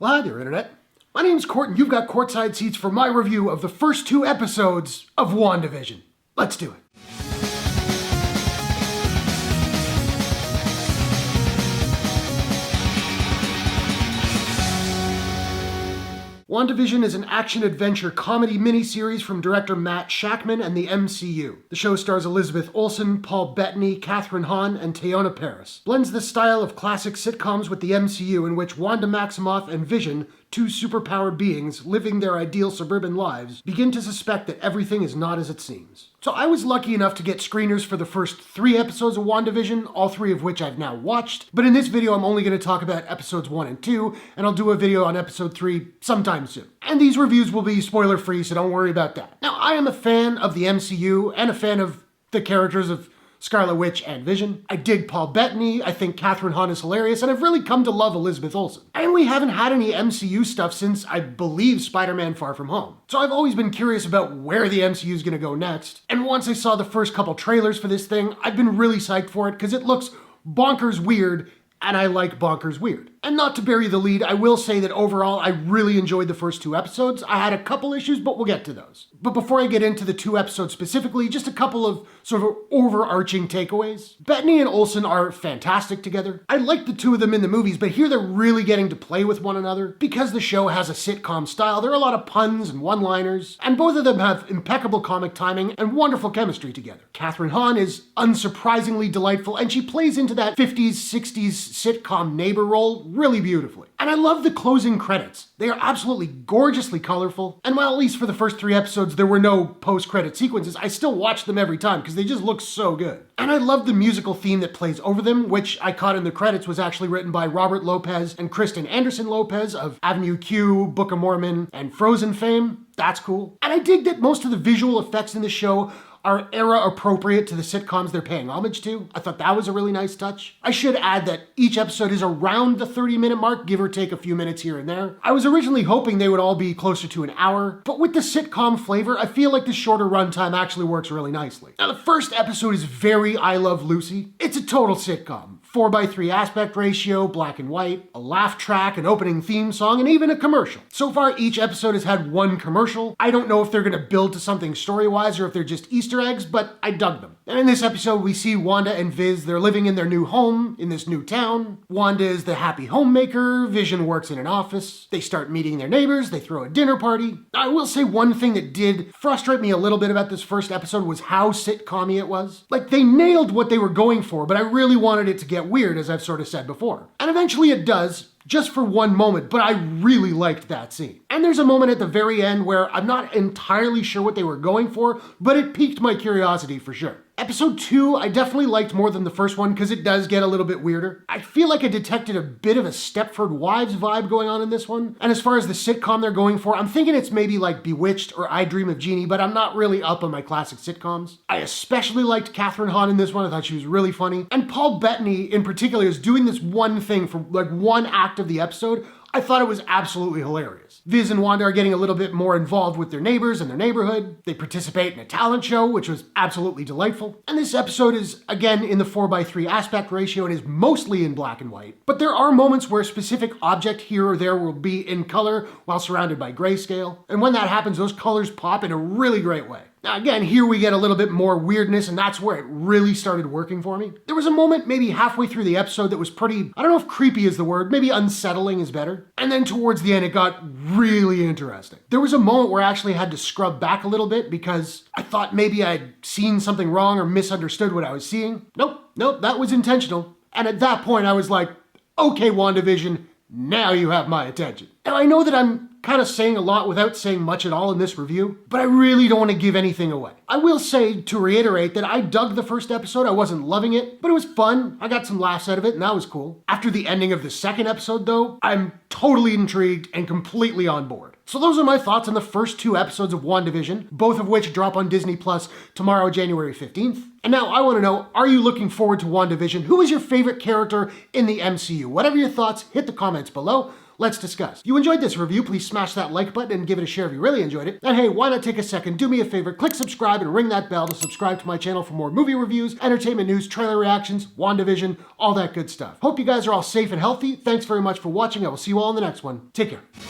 Well, hi there, Internet. My name's Court, and you've got courtside seats for my review of the first 2 episodes of WandaVision. Let's do it. WandaVision is an action-adventure comedy miniseries from director Matt Shakman and the MCU. The show stars Elizabeth Olsen, Paul Bettany, Kathryn Hahn, and Teyonah Parris. Blends the style of classic sitcoms with the MCU, in which Wanda Maximoff and Vision, 2 superpowered beings living their ideal suburban lives, begin to suspect that everything is not as it seems. So I was lucky enough to get screeners for the first 3 episodes of WandaVision, all 3 of which I've now watched. But in this video, I'm only going to talk about episodes 1 and 2, and I'll do a video on episode 3 sometime soon. And these reviews will be spoiler-free, so don't worry about that. Now, I am a fan of the MCU and a fan of the characters of Scarlet Witch and Vision. I dig Paul Bettany, I think Kathryn Hahn is hilarious, and I've really come to love Elizabeth Olsen. And we haven't had any MCU stuff since, I believe, Spider-Man Far From Home. So I've always been curious about where the MCU is going to go next. And once I saw the first couple trailers for this thing, I've been really psyched for it because it looks bonkers weird, and I like bonkers weird. And not to bury the lead, I will say that overall I really enjoyed the first 2 episodes. I had a couple issues, but we'll get to those. But before I get into the 2 episodes specifically, just a couple of sort of overarching takeaways. Bettany and Olsen are fantastic together. I like the 2 of them in the movies, but here they're really getting to play with one another. Because the show has a sitcom style, there are a lot of puns and one-liners, and both of them have impeccable comic timing and wonderful chemistry together. Kathryn Hahn is unsurprisingly delightful, and she plays into that 50s, 60s sitcom neighbor role really beautifully. And I love the closing credits. They are absolutely gorgeously colorful, and while at least for the first 3 episodes there were no post-credit sequences, I still watch them every time because they just look so good. And I love the musical theme that plays over them, which I caught in the credits was actually written by Robert Lopez and Kristen Anderson Lopez of Avenue Q, Book of Mormon, and Frozen fame. That's cool. And I dig that most of the visual effects in the show are era appropriate to the sitcoms they're paying homage to. I thought that was a really nice touch. I should add that each episode is around the 30-minute mark, give or take a few minutes here and there. I was originally hoping they would all be closer to an hour, but with the sitcom flavor, I feel like the shorter runtime actually works really nicely. Now, the first episode is very I Love Lucy. It's a total sitcom. 4:3 aspect ratio, black and white, a laugh track, an opening theme song, and even a commercial. So far, each episode has had 1 commercial. I don't know if they're going to build to something story-wise or if they're just Easter eggs, but I dug them. And in this episode, we see Wanda and Viz. They're living in their new home in this new town. Wanda is the happy homemaker. Vision works in an office. They start meeting their neighbors. They throw a dinner party. I will say one thing that did frustrate me a little bit about this first episode was how sitcom-y it was. Like, they nailed what they were going for, but I really wanted it to get weird, as I've sort of said before. And eventually it does, just for one moment, but I really liked that scene. And there's a moment at the very end where I'm not entirely sure what they were going for, but it piqued my curiosity for sure. Episode 2, I definitely liked more than the first one because it does get a little bit weirder. I feel like I detected a bit of a Stepford Wives vibe going on in this one. And as far as the sitcom they're going for, I'm thinking it's maybe like Bewitched or I Dream of Jeannie, but I'm not really up on my classic sitcoms. I especially liked Kathryn Hahn in this one. I thought she was really funny. And Paul Bettany in particular is doing this one thing for like 1 act of the episode. I thought it was absolutely hilarious. Viz and Wanda are getting a little bit more involved with their neighbors and their neighborhood. They participate in a talent show, which was absolutely delightful. And this episode is, again, in the 4:3 aspect ratio and is mostly in black and white. But there are moments where a specific object here or there will be in color while surrounded by grayscale. And when that happens, those colors pop in a really great way. Now again, here we get a little bit more weirdness, and that's where it really started working for me. There was a moment maybe halfway through the episode that was pretty, I don't know if creepy is the word, maybe unsettling is better. And then towards the end, it got really interesting. There was a moment where I actually had to scrub back a little bit because I thought maybe I'd seen something wrong or misunderstood what I was seeing. Nope, that was intentional. And at that point, I was like, okay, WandaVision, now you have my attention. Now I know that I'm kind of saying a lot without saying much at all in this review, but I really don't want to give anything away. I will say, to reiterate, that I dug the first episode. I wasn't loving it, but it was fun. I got some laughs out of it, and that was cool. After the ending of the second episode, though, I'm totally intrigued and completely on board. So those are my thoughts on the first 2 episodes of WandaVision, both of which drop on Disney Plus tomorrow, January 15th. And now I want to know, are you looking forward to WandaVision? Who is your favorite character in the MCU? Whatever your thoughts, hit the comments below. Let's discuss. If you enjoyed this review, please smash that like button and give it a share if you really enjoyed it. And hey, why not take a second, do me a favor, click subscribe and ring that bell to subscribe to my channel for more movie reviews, entertainment news, trailer reactions, WandaVision, all that good stuff. Hope you guys are all safe and healthy. Thanks very much for watching. I will see you all in the next one. Take care.